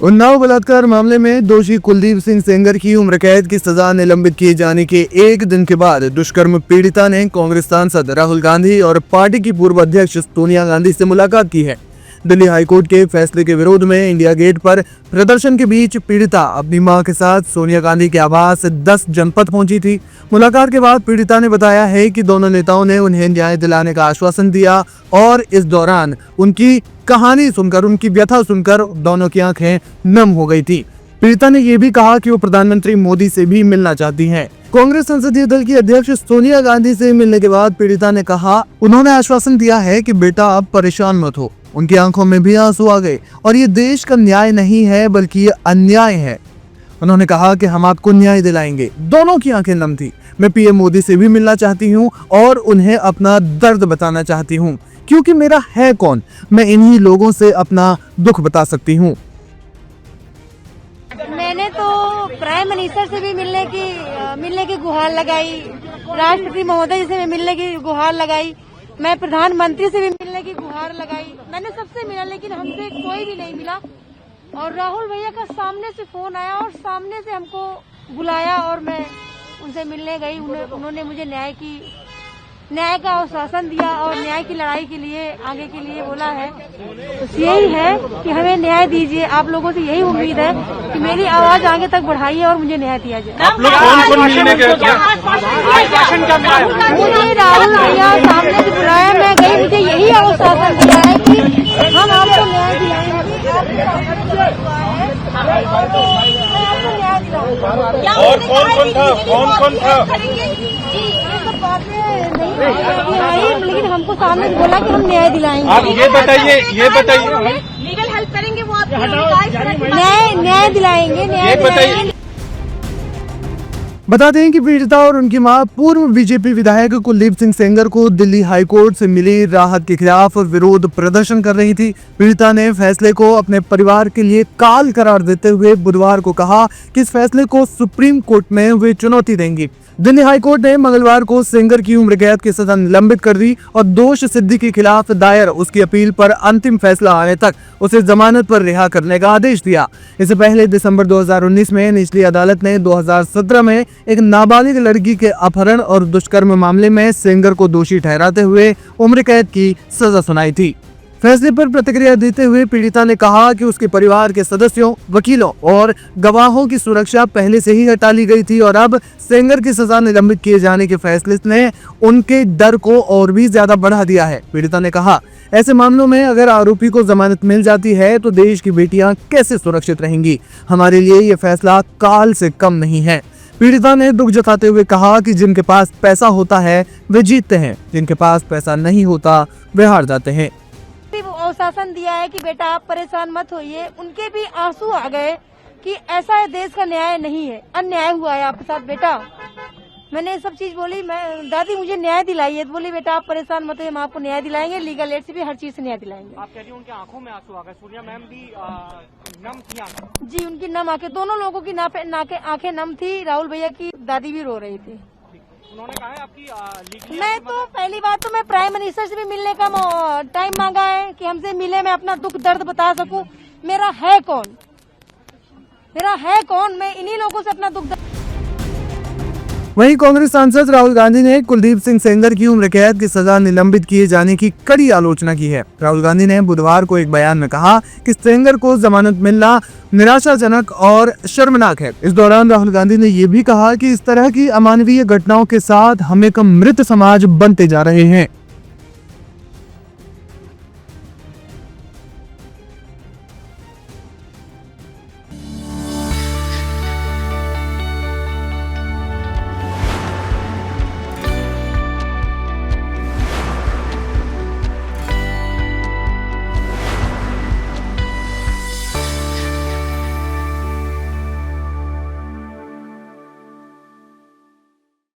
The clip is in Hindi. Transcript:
उन्नाव बलात्कार मामले में दोषी कुलदीप सिंह सेंगर की उम्र कैद की सजा निलंबित किए जाने के एक दिन के बाद दुष्कर्म पीड़िता ने कांग्रेस सांसद राहुल गांधी और पार्टी की पूर्व अध्यक्ष सोनिया गांधी से मुलाकात की है। दिल्ली हाईकोर्ट के फैसले के विरोध में इंडिया गेट पर प्रदर्शन के बीच पीड़िता अपनी मां के साथ सोनिया गांधी के आवास 10 जनपद पहुंची थी। मुलाकात के बाद पीड़िता ने बताया है कि दोनों नेताओं ने उन्हें न्याय दिलाने का आश्वासन दिया और इस दौरान उनकी कहानी सुनकर, उनकी व्यथा सुनकर दोनों की आंखें नम हो गई थी। पीड़िता ने यह भी कहा कि वो प्रधानमंत्री मोदी से भी मिलना चाहती हैं। कांग्रेस संसदीय दल की अध्यक्ष सोनिया गांधी से मिलने के बाद पीड़िता ने कहा, उन्होंने आश्वासन दिया है कि बेटा आप परेशान मत हो। उनकी आंखों में भी आंसू आ गए और ये देश का न्याय नहीं है बल्कि ये अन्याय है। उन्होंने कहा कि हम आपको न्याय दिलाएंगे। दोनों की आंखें नम थी। मैं पीएम मोदी से भी मिलना चाहती हूँ और उन्हें अपना दर्द बताना चाहती हूँ, क्योंकि मेरा है कौन, मैं इन्हीं लोगों से अपना दुख बता सकती हूँ। मैंने तो प्राइम मिनिस्टर से भी मिलने की गुहार लगाई, राष्ट्रपति महोदय से भी मिलने की गुहार लगाई, मैं प्रधानमंत्री से भी मिलने की गुहार लगाई। मैंने सबसे मिला लेकिन हमसे कोई भी नहीं मिला। और राहुल भैया का सामने से फोन आया और सामने से हमको बुलाया और मैं उनसे मिलने गई। उन्होंने मुझे न्याय का आश्वासन दिया और न्याय की लड़ाई के लिए आगे के लिए बोला है। तो यही है कि हमें न्याय दीजिए। आप लोगों से यही उम्मीद है कि मेरी आवाज आगे तक बढ़ाइए और मुझे न्याय दिया जाए। आप लोग कौन मिलने गए थे? मुझे राहुल भैया सामने से बुलाया, मैं गई, मुझे यही आश्वासन दिया है कि हम आपको न्याय दिलाएंगे। और कौन था? लेकिन हमको सामने से बोला कि हम न्याय दिलाएंगे। आप ये बताइए लीगल हेल्प करेंगे वो आपको न्याय दिलाएंगे। ये बताइए। बता दें कि पीड़िता और उनकी मां पूर्व बीजेपी विधायक कुलदीप सिंह सेंगर को दिल्ली हाईकोर्ट से मिली राहत के खिलाफ विरोध प्रदर्शन कर रही थी। पीड़िता ने फैसले को अपने परिवार के लिए काल करार देते हुए बुधवार को कहा कि इस फैसले को सुप्रीम कोर्ट में वे चुनौती देंगी। दिल्ली हाईकोर्ट ने मंगलवार को सेंगर की उम्र कैद की सजा निलंबित कर दी और दोष सिद्धि के खिलाफ दायर उसकी अपील पर अंतिम फैसला आने तक उसे जमानत पर रिहा करने का आदेश दिया। इससे पहले दिसंबर 2019 में निचली अदालत ने 2017 में एक नाबालिग लड़की के अपहरण और दुष्कर्म मामले में सेंगर को दोषी ठहराते हुए उम्र कैद की सजा सुनाई थी। फैसले पर प्रतिक्रिया देते हुए पीड़िता ने कहा कि उसके परिवार के सदस्यों, वकीलों और गवाहों की सुरक्षा पहले से ही हटा ली गई थी और अब सेंगर की सजा निलंबित किए जाने के फैसले ने उनके डर को और भी ज्यादा बढ़ा दिया है। पीड़िता ने कहा, ऐसे मामलों में अगर आरोपी को जमानत मिल जाती है तो देश की बेटियां कैसे सुरक्षित रहेंगी। हमारे लिए ये फैसला काल से कम नहीं है। पीड़िता ने दुख जताते हुए कहा कि जिनके पास पैसा होता है वे जीतते हैं, जिनके पास पैसा नहीं होता वे हार जाते हैं। आश्वासन दिया है कि बेटा आप परेशान मत होइए। उनके भी आंसू आ गए कि ऐसा है, देश का न्याय नहीं है, अन्याय हुआ है आपके साथ बेटा। मैंने सब चीज बोली, मैं दादी मुझे न्याय दिलाइए, तो बोली बेटा आप परेशान मत होइए, हम आपको न्याय दिलाएंगे, लीगल एड से भी हर चीज से न्याय दिलाएंगे। आप कह रही हैं उनकी आंखों में आंसू आ गए। सोनिया मैम भी नम थी आंखें। जी, उनकी नम आंखें, दोनों लोगों की आंखें नम थी। राहुल भैया की दादी भी रो रही थी। उन्होंने कहा है आपकी मैं तो पहली बात तो मैं प्राइम मिनिस्टर से भी मिलने का टाइम मांगा है कि हमसे मिले, मैं अपना दुख दर्द बता सकूं। मेरा है कौन, मैं इन्हीं लोगों से अपना दुख दर्द। वहीं कांग्रेस सांसद राहुल गांधी ने कुलदीप सिंह सेंगर की उम्र कैद की सजा निलंबित किए जाने की कड़ी आलोचना की है। राहुल गांधी ने बुधवार को एक बयान में कहा कि सेंगर को जमानत मिलना निराशाजनक और शर्मनाक है। इस दौरान राहुल गांधी ने यह भी कहा कि इस तरह की अमानवीय घटनाओं के साथ हम एक मृत समाज बनते जा रहे हैं।